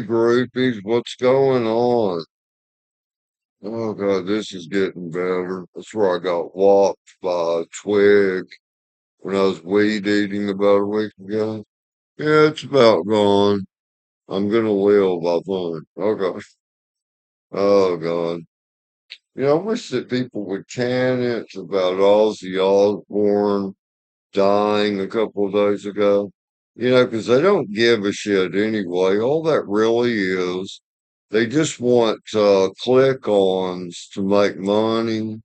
Groupies, what's going on? Oh God, this is getting better. That's where I got whopped by a twig when I was weed eating about a week ago. Yeah, it's about gone. I'm gonna live, I think. Oh God. Oh God. I wish that people would can it about Ozzy Osbourne dying a couple of days ago. 'Cause they don't give a shit anyway. All that really is, they just want click-ons to make money,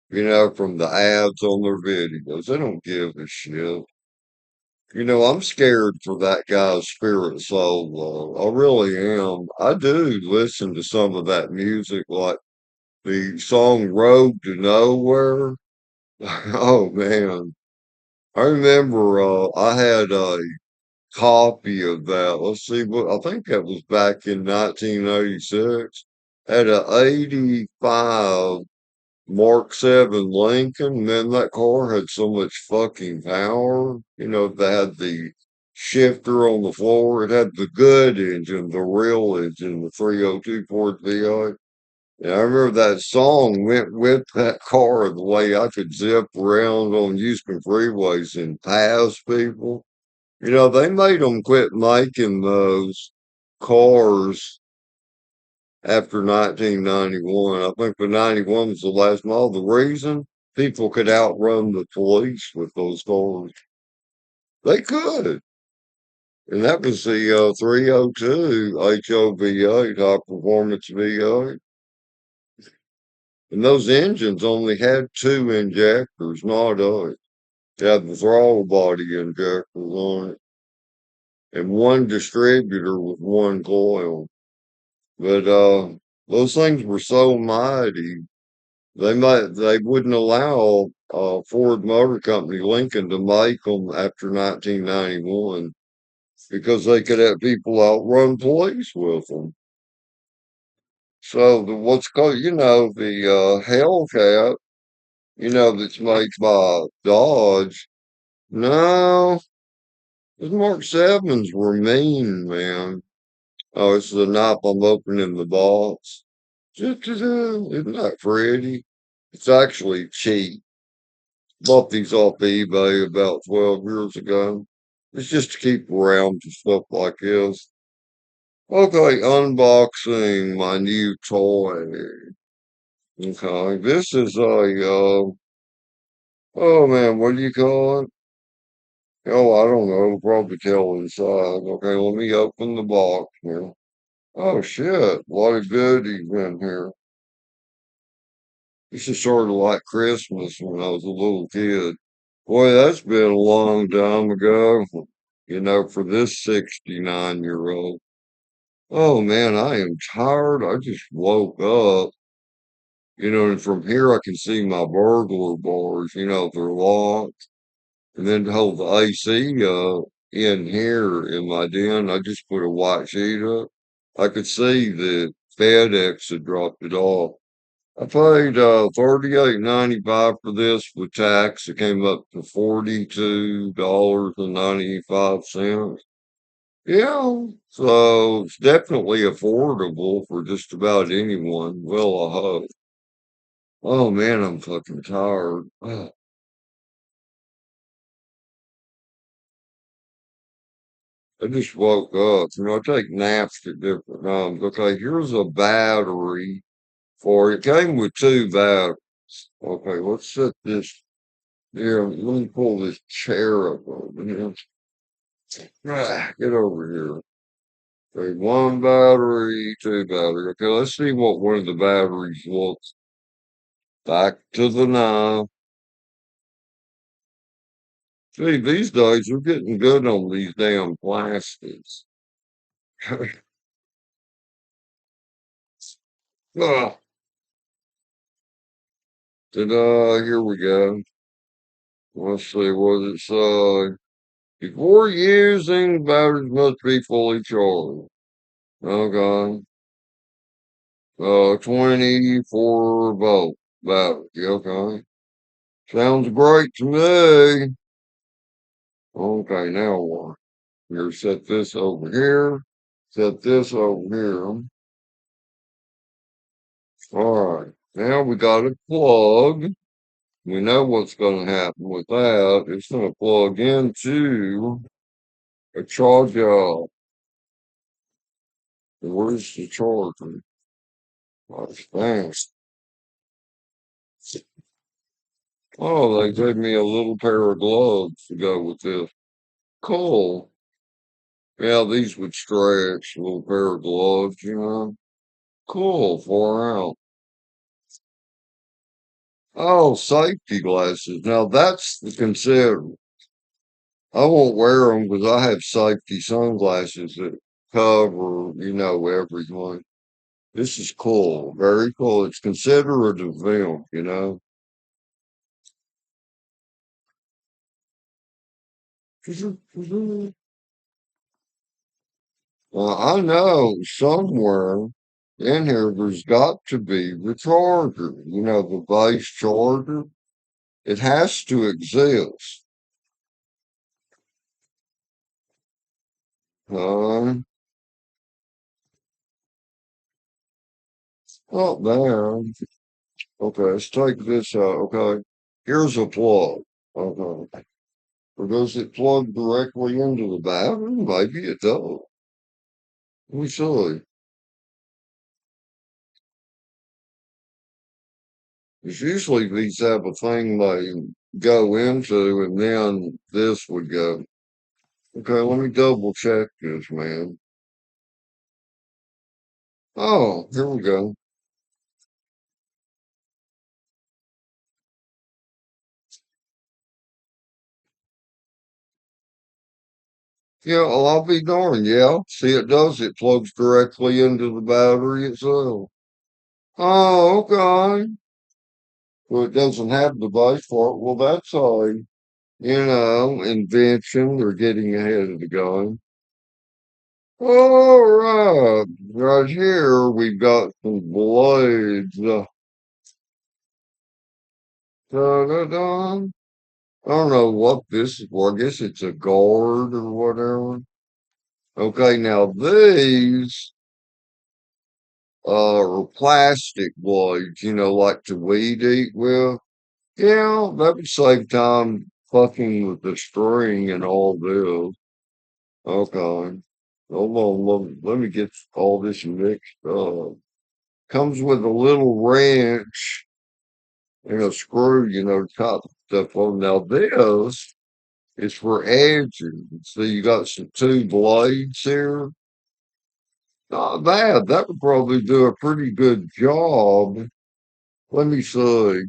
from the ads on their videos. They don't give a shit. I'm scared for that guy's spirit soul, though. I really am. I do listen to some of that music, like the song Road to Nowhere. Oh man. I remember I had a copy of that. Let's see what I think that was back in 1986. Had a 85 Mark 7 Lincoln. Man, that car had so much fucking power. They had the shifter on the floor. It had the good engine, the real engine, the 302 Ford V8. And I remember that song went with that car the way I could zip around on Houston freeways and pass people. They made them quit making those cars after 1991. I think the 91 was the last model. The reason people could outrun the police with those cars, they could. And that was the 302 HOV8, high performance V8. And those engines only had two injectors, not eight. They had the throttle body injectors on it and one distributor with one coil. But those things were so mighty, they wouldn't allow Ford Motor Company Lincoln to make them after 1991 because they could have people outrun police with them. So what's called, the Hellcat, that's made by Dodge. No, those Mark Sevens were mean, man. Oh, it's the knife I'm opening the box. Isn't that pretty? It's actually cheap. Bought these off eBay about 12 years ago. It's just to keep around for stuff like this. Okay, unboxing my new toy. Okay, this is oh man, what do you call it? Oh, I don't know. Probably tell inside. Okay, let me open the box here. Oh shit, a lot of goodies in here. This is sort of like Christmas when I was a little kid. Boy, that's been a long time ago, for this 69-year-old. Oh man, I am tired. I just woke up, and from here I can see my burglar bars, they're locked. And then to hold the AC in here in my den, I just put a white sheet up. I could see that FedEx had dropped it off. I paid 38.95 for this with tax. It came up to $42.95. Yeah, so it's definitely affordable for just about anyone. Well, I hope. Oh man, I'm fucking tired. I just woke up. I take naps at different times. Okay, here's a battery for it. Came with two batteries. Okay, let's set this here. Let me pull this chair up over here. Get over here. Okay, one battery, two battery. Okay, let's see what one of the batteries looks. Back to the knife. See, these days we're getting good on these damn plastics. Ah, here we go. Let's see what it says. Before using, batteries must be fully charged. Okay. 24-volt battery. Okay. Sounds great to me. Okay, now what? Here, set this over here. Set this over here. All right. Now we got a plug. We know what's going to happen with that. It's going to plug into a charger. Where's the charger? That's fast. Oh, they gave me a little pair of gloves to go with this. Cool. Yeah, these would stretch. A little pair of gloves, you know. Cool. 4 ounce. Oh, safety glasses. Now that's the consider. I won't wear them because I have safety sunglasses that cover, everything. This is cool. Very cool. It's considerate of them, you know. Well, I know somewhere in here there's got to be the charger, the base charger. It has to exist. Uh, Not there. Okay, let's take this out. Okay, here's a plug. Okay, or does it plug directly into the battery? Maybe it does. Let me see. It's usually these have a thing they go into, and then this would go. Okay, let me double check this, man. Oh, here we go. Yeah, well, I'll be darned. Yeah, see, it does. It plugs directly into the battery itself. Oh, okay. Well, it doesn't have the base for it. Well, that's a, invention. They're getting ahead of the game. All right. Right here, we've got some blades. Da-da-da. I don't know what this is for. I guess it's a guard or whatever. Okay, now these are plastic blades, like to weed eat with. Yeah, that would save time fucking with the string and all this. Okay. Hold on, let me get all this mixed up. Comes with a little wrench and a screw, to top stuff on. Now this is for edging. So you got some two blades here. Not bad. That would probably do a pretty good job. Let me see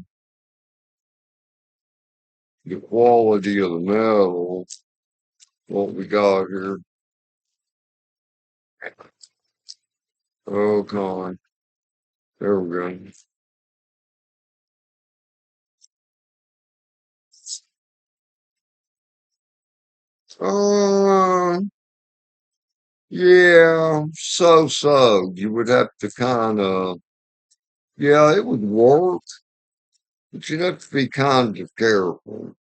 the quality of the metal. What we got here. Okay. There we go. Uh, yeah, so. You would have to kind of, yeah, it would work, but you'd have to be kind of careful.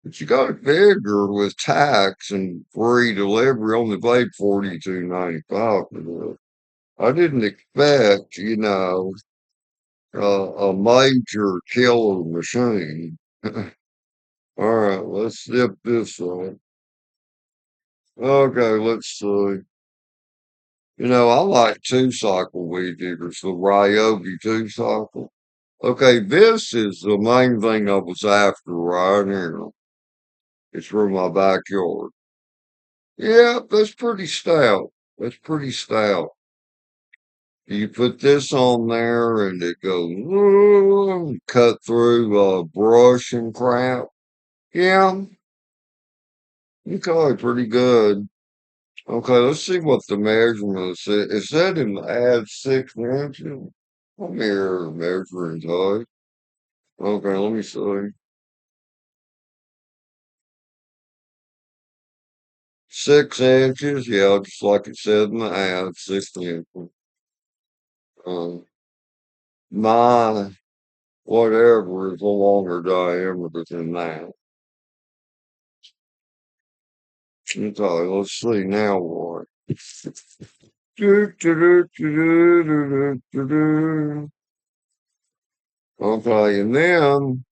But you got to figure with tax and free delivery, only paid 42.95 for this. I didn't expect, a major killer machine. All right, let's zip this up. Okay, let's see. I like two-cycle weed eaters, the Ryobi two-cycle. Okay, this is the main thing I was after right here. It's from my backyard. Yeah, that's pretty stout. That's pretty stout. You put this on there and it goes cut through brush and crap. Yeah, okay, pretty good. Okay, let's see what the measurements is. It said in add 6 inches. Let me hear measuring height. Okay, let me see. 6 inches, yeah, just like it said in the ad, 6 inches. Um, my whatever is a longer diameter than that. Okay, let's see now what. Okay, and then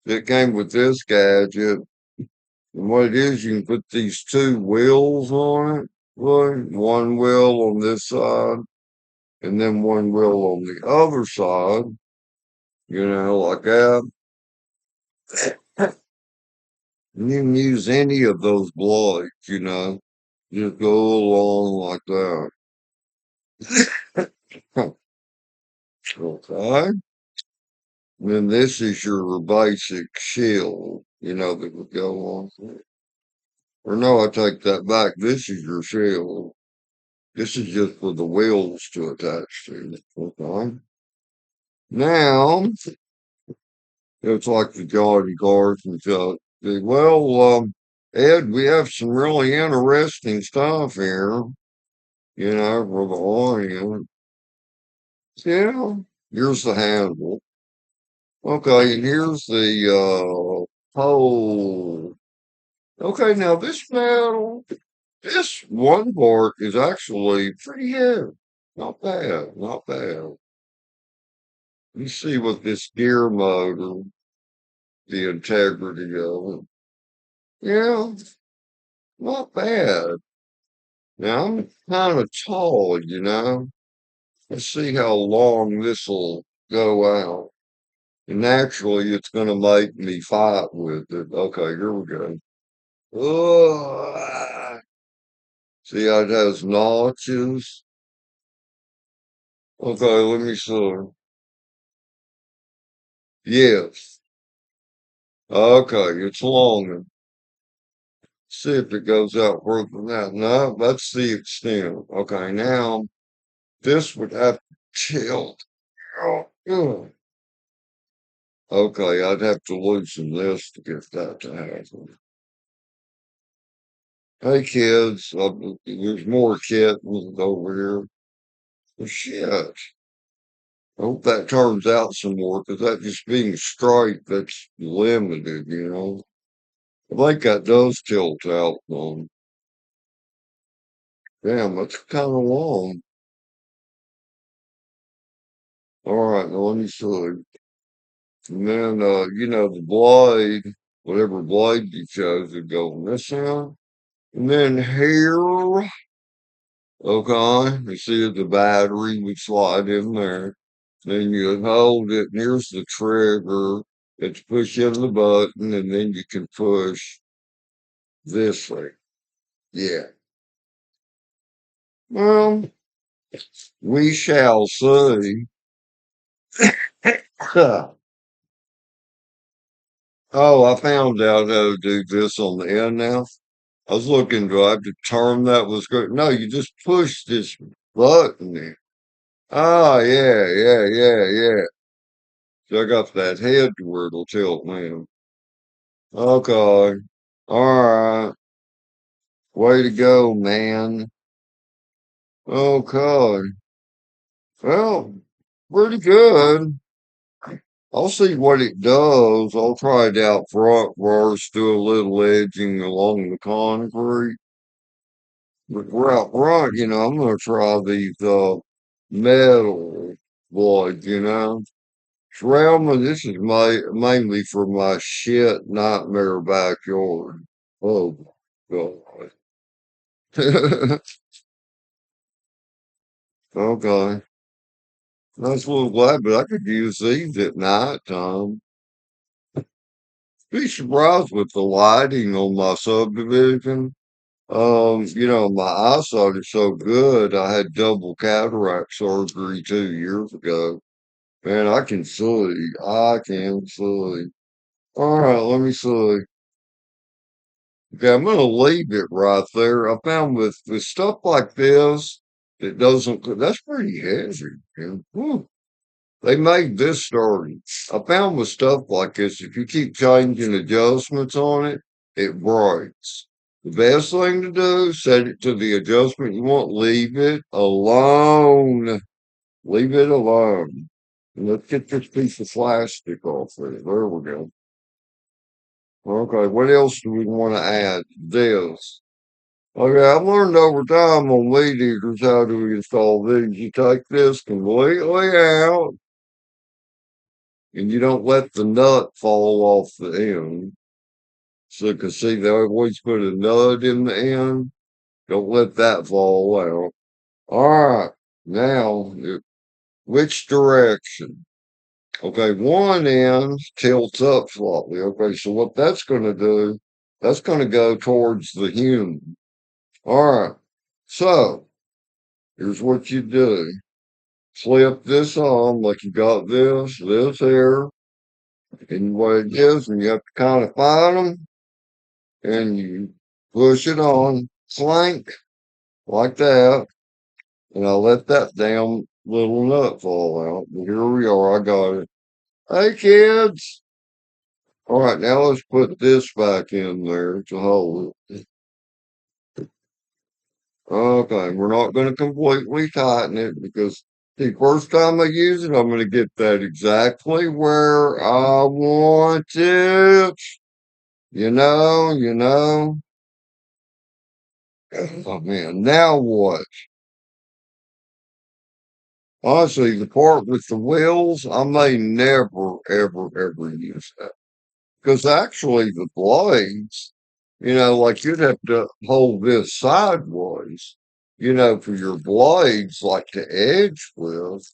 it came with this gadget. And what it is, you can put these two wheels on it. One wheel on this side and then one wheel on the other side, like that. And you can use any of those blades. Just go along like that. Okay. And then this is your basic shield, that would go on. Or no, I take that back. This is your shield. This is just for the wheels to attach to. Okay. Now, it's like the John cars and stuff. Well, Ed, we have some really interesting stuff here, for the audience. Yeah. Here's the handle. Okay, and here's the pole. Okay, now this one part is actually pretty heavy. Not bad, not bad. You see with this gear motor, the integrity of it. Yeah, not bad. Now I'm kind of tall. Let's see how long this'll go out. And naturally, it's going to make me fight with it. Okay, here we go. Oh, see how it has notches? Okay, let me see. Yes. Okay, it's longer. See if it goes out further than that. No, that's the extent. Okay, now this would have to tilt. Oh, ugh. Okay, I'd have to loosen this to get that to happen. Hey kids, there's more kittens over here. Well, shit. I hope that turns out some more, because that just being straight, that's limited. I think that does tilt out though. Damn, that's kind of long. All right, now let me see. And then, the blade, whatever blade you chose, would go on this end. And then here, okay, you see the battery would slide in there. Then you hold it, and here's the trigger. It's push in the button, and then you can push this way. Yeah. Well, we shall see. Oh, I found out how to do this on the end now. I was looking, do I have to turn that was good? No, you just push this button there. Oh, yeah, yeah, yeah, yeah. So I got that head to where it'll tilt now. Okay. All right. Way to go, man. Okay. Well, pretty good. I'll see what it does. I'll try it out front first, do a little edging along the concrete. But we're out front, I'm gonna try these metal blades. Shroudman, this is mainly for my shit nightmare backyard. Oh God. Okay. That's a little glad, but I could use these at night time. Be surprised with the lighting on my subdivision. My eyesight is so good. I had double cataract surgery 2 years ago. Man, I can see. I can see. All right, let me see. Okay, I'm gonna leave it right there. I found with stuff like this, it doesn't. That's pretty heavy. Man. Whew. They made this sturdy. I found with stuff like this, if you keep changing adjustments on it, it breaks. The best thing to do, set it to the adjustment you want, leave it alone. Leave it alone. And let's get this piece of plastic off there. There we go. Okay, what else do we want to add? This. Okay, I've learned over time on weed eaters how to install these. You take this completely out and you don't let the nut fall off the end. So, cause see, they always put a nut in the end. Don't let that fall out. All right. Now, which direction? Okay, one end tilts up slightly. Okay, so what that's going to do, that's going to go towards the human. All right. So here's what you do. Slip this on like you got this here, and what it is, and you have to kind of find them, and you push it on, clank, like that, and I let that damn little nut fall out. But here we are, I got it. Hey kids! All right, now let's put this back in there to hold it. Okay, we're not going to completely tighten it because the first time I use it, I'm going to get that exactly where I want it. You know. Oh man, now what? Honestly, the part with the wheels, I may never, ever, ever use that. Because actually, the blades, like you'd have to hold this sideways, for your blades, like to edge with.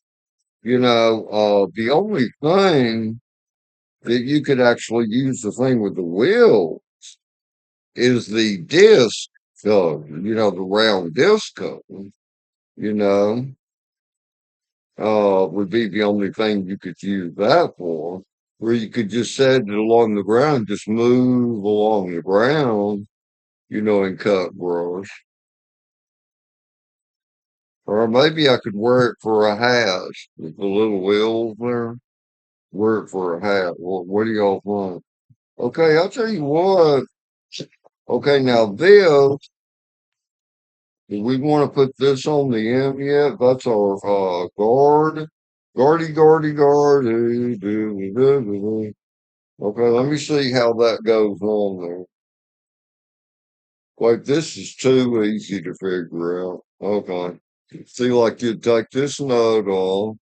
The only thing that you could actually use the thing with the wheel is the disc cover, the round disc cover, you know, would be the only thing you could use that for. Where you could just set it along the ground, just move along the ground, and cut brush. Or maybe I could wear it for a hat with the little wheels there. Wear it for a hat. What do y'all think? Okay, I'll tell you what. Okay, now this, do we want to put this on the end yet? That's our guard. Guardy. Okay, let me see how that goes on there. Like this is too easy to figure out. Okay. See, like you'd take this nut off,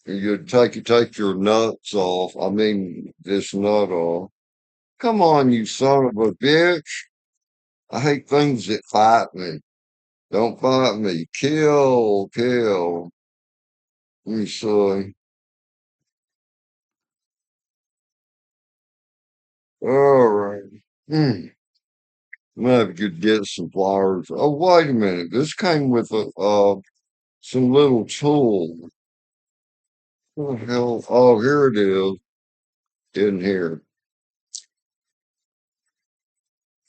and you'd take your nuts off. I mean, this nut off. Come on, you son of a bitch. I hate things that fight me. Don't fight me. Kill. Let me see. All right. Hmm. Maybe could get some flowers. Oh, wait a minute. This came with some little tool. What the hell? Oh, here it is. In here.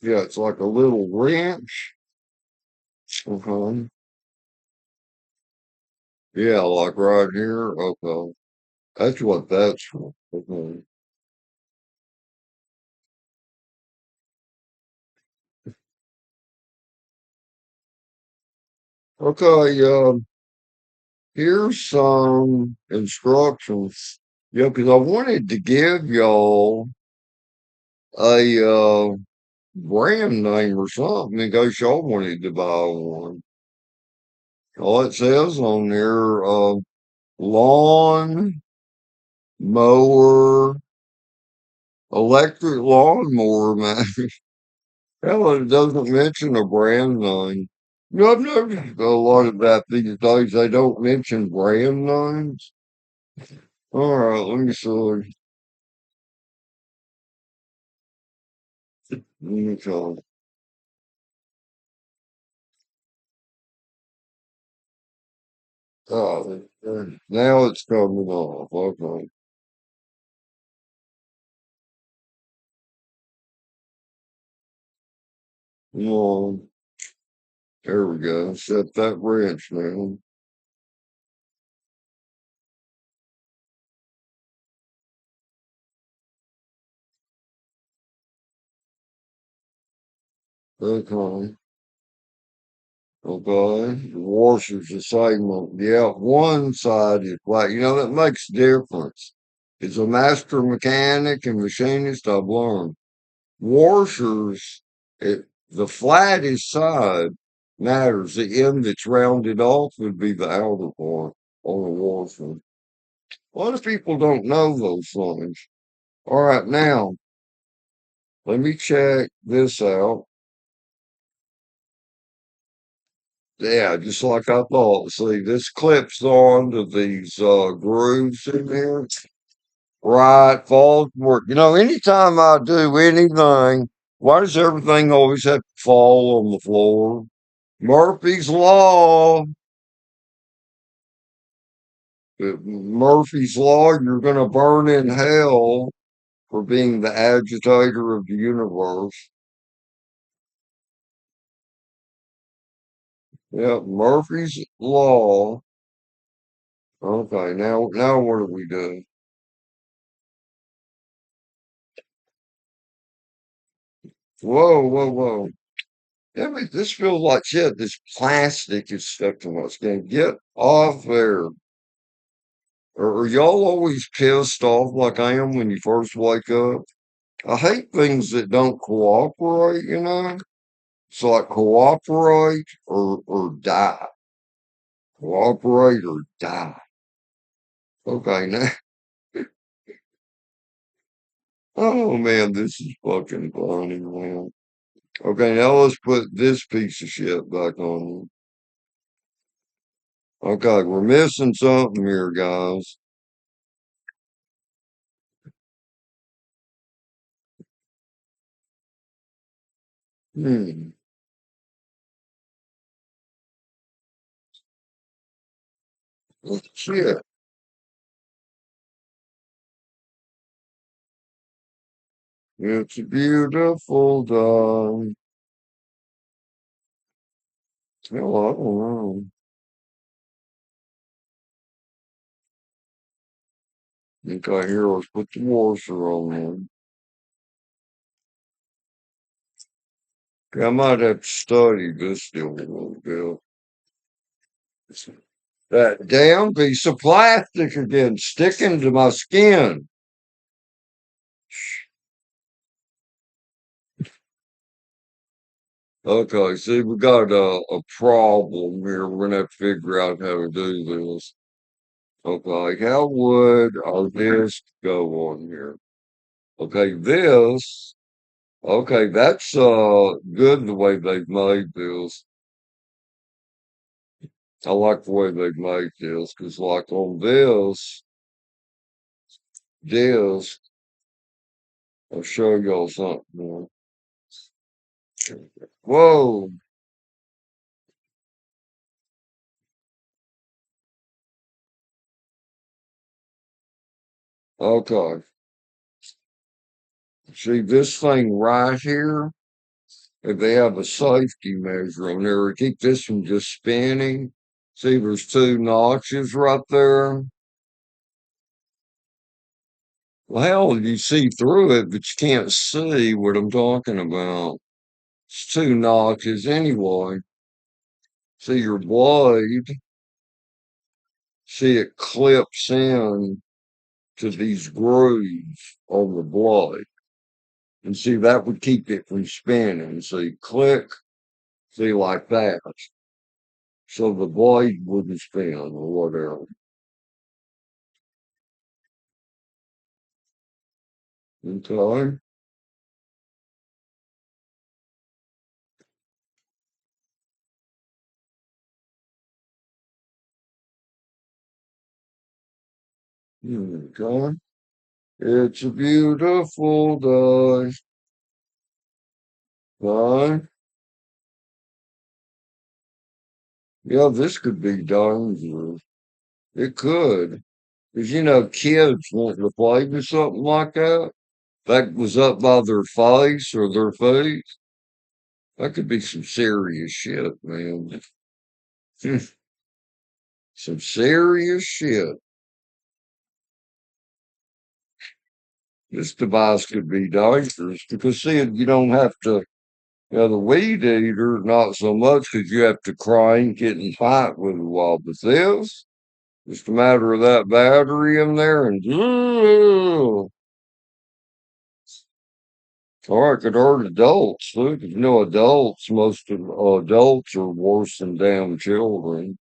Yeah, it's like a little wrench. Okay. Yeah, like right here. Okay. That's what that's for. Okay. Okay, here's some instructions. Yeah, because I wanted to give y'all a brand name or something in case y'all wanted to buy one. All it says on there, lawn mower, electric lawn mower, man. Hell, it doesn't mention a brand name. I've noticed a lot of that these days. They don't mention brand names. All right, let me see. Let me see. Oh, now it's coming off. Okay. Well, there we go. Set that wrench now. Okay. Okay. The washer's the same one. Yeah, one side is black. That makes a difference. As a master mechanic and machinist, I've learned washers, it The flattest side matters. The end that's rounded off would be the outer part on a washer. A lot of people don't know those things. All right, now let me check this out. Yeah, just like I thought. See, this clips on to these grooves in here. Right, falls work. Anytime I do anything, why does everything always have to fall on the floor? Murphy's Law. Murphy's Law, you're going to burn in hell for being the agitator of the universe. Yep, Murphy's Law. Okay, now what do we do? Whoa, whoa, whoa. Yeah, this feels like shit. This plastic is stuck to my skin. Get off there. Are y'all always pissed off like I am when you first wake up? I hate things that don't cooperate. It's like cooperate or die. Cooperate or die. Okay, now. Oh man, this is fucking funny, man. Okay, now let's put this piece of shit back on. Okay, we're missing something here, guys. Hmm. Shit. It's a beautiful day. Hell, I don't know. Okay, here, let's put the washer on there. Okay, I might have to study this still a little bit. That damn piece of plastic again, sticking to my skin. Okay, see, we got a problem here. We're gonna have to figure out how to do this. Okay, how would our disc go on here? Okay, this. Okay, that's good the way they've made this. I like the way they've made this because, like, on this disc, I'll show y'all something more. Whoa. Okay. See this thing right here? If they have a safety measure on there to keep this from just spinning. See, there's two notches right there. Well, hell, you see through it, but you can't see what I'm talking about. It's two notches anyway. See your blade, see it clips in to these grooves on the blade. And see, that would keep it from spinning. See, click, see, like that. So the blade wouldn't spin or whatever. Okay. Okay. It's a beautiful day. Okay. Yeah, this could be dangerous. It could. Because, kids want to play with something like that. That was up by their face or their feet. That could be some serious shit, man. Some serious shit. This device could be dangerous because, see, you don't have to, the weed eater, not so much because you have to crank it and fight with it a while. But this, just a matter of that battery in there and Or I could hurt adults too, 'cause adults, most of adults are worse than damn children.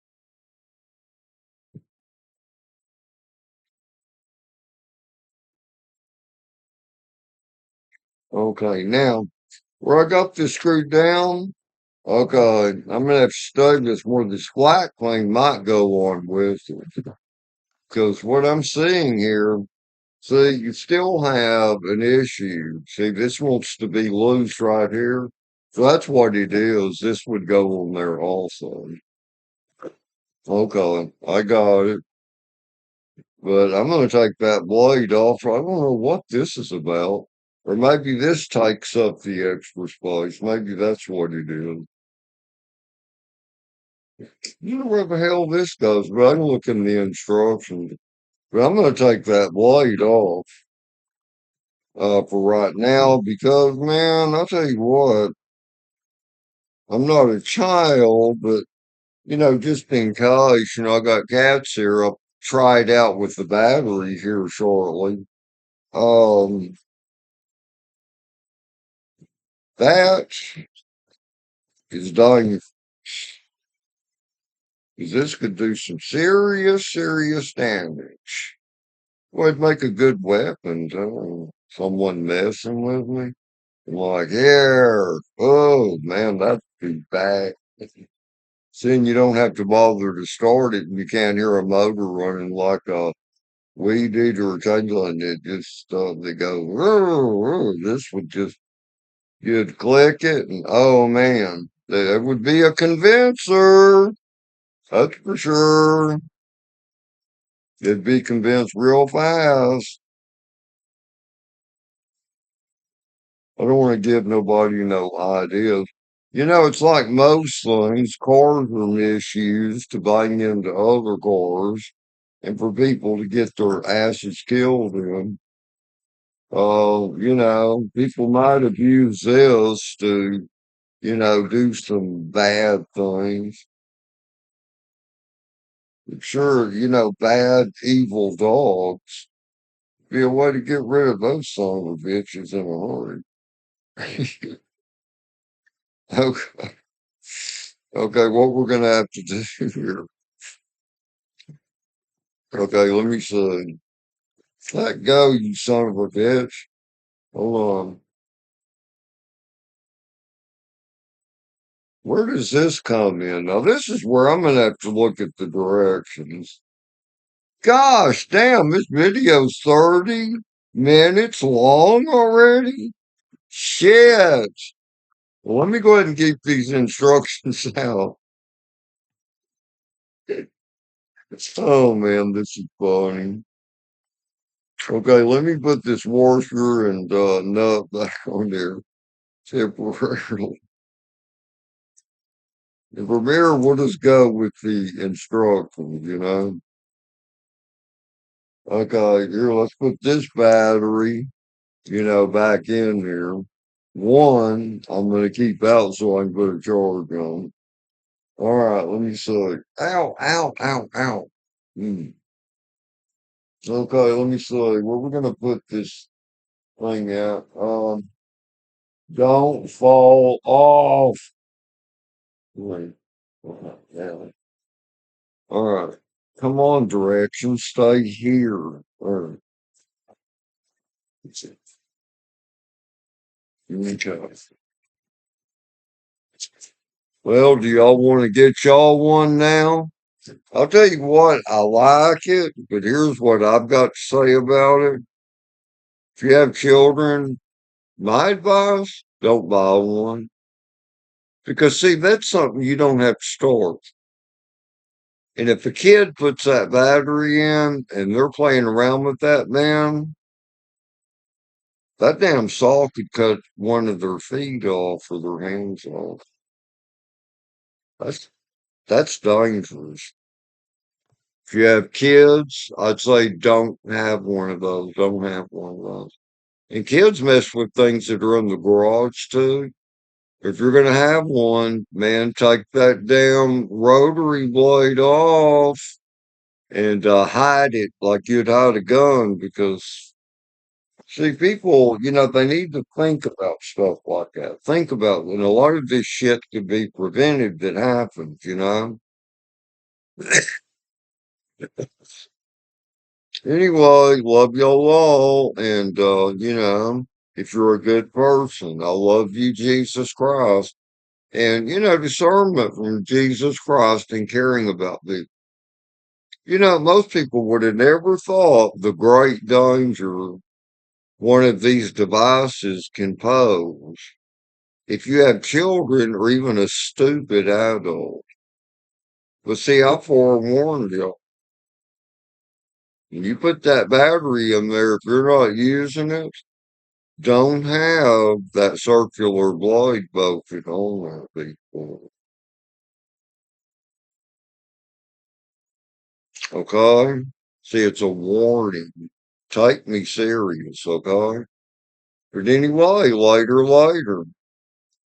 Okay, now where I got this screwed down, okay, I'm gonna have to study this where this flat thing might go on with it. Because what I'm seeing here, see, you still have an issue. See, this wants to be loose right here. So that's what it is. This would go on there also. Okay, I got it. But I'm going to take that blade off. I don't know what this is about. Or maybe this takes up the extra space. Maybe that's what it is. You know where the hell this goes, but I can look in the instructions. But I'm going to take that blade off for right now because, man, I'll tell you what, I'm not a child, but, just in case, I got cats here. I'll try it out with the battery here shortly. Um, that is dying. 'Cause this could do some serious, serious damage. Well, it'd make a good weapon, too. Someone messing with me. I'm like, here. Oh, man, that'd be bad. Seeing you don't have to bother to start it and you can't hear a motor running like a weed eater or jangling it. Just, they go, this would just, you'd click it and, oh, man, that would be a convincer. That's for sure. It'd be convinced real fast. I don't want to give nobody no ideas. It's like most things, cars are misused to bang into other cars and for people to get their asses killed in. People might have used this to, do some bad things. Sure, bad, evil dogs. Be a way to get rid of those son of a bitches in a hurry. Okay. Okay, what we're gonna have to do here. Okay, let me see. Let go, you son of a bitch. Hold on. Where does this come in? Now, this is where I'm gonna have to look at the directions. Gosh, damn, this video's 30 minutes long already? Shit. Well, let me go ahead and keep these instructions out. Oh man, this is funny. Okay, let me put this washer and nut back on there temporarily. And from here, we'll just go with the instructions. Okay, here, let's put this battery, back in here. One, I'm going to keep out so I can put a charge on. All right, let me see. Ow, ow, ow, ow. Hmm. Okay, let me see. Where we're going to put this thing at. Don't fall off. Wait. Yeah. All right. Come on, direction. Stay here. All right. Okay. Well, do y'all want to get y'all one now? I'll tell you what, I like it, but here's what I've got to say about it. If you have children, my advice, don't buy one. Because see, that's something you don't have to start. And if a kid puts that battery in and they're playing around with that, man, that damn saw could cut one of their feet off or their hands off. That's that's dangerous. If you have kids, I'd say don't have one of those. Don't have one of those. And kids mess with things that are in the garage too. If you're gonna have one, man, take that damn rotary blade off and hide it like you'd hide a gun because See, people, they need to think about stuff like that. Think about when a lot of this shit could be prevented that happens. Anyway, love y'all all. And, if you're a good person, I love you, Jesus Christ. And, discernment from Jesus Christ and caring about people. Most people would have never thought the great danger one of these devices can pose. If you have children or even a stupid adult. But see, I forewarned you. You put that battery in there, if you're not using it, don't have that circular blade bolted on there before. Okay? See, it's a warning. Take me serious, okay? But anyway, later, later.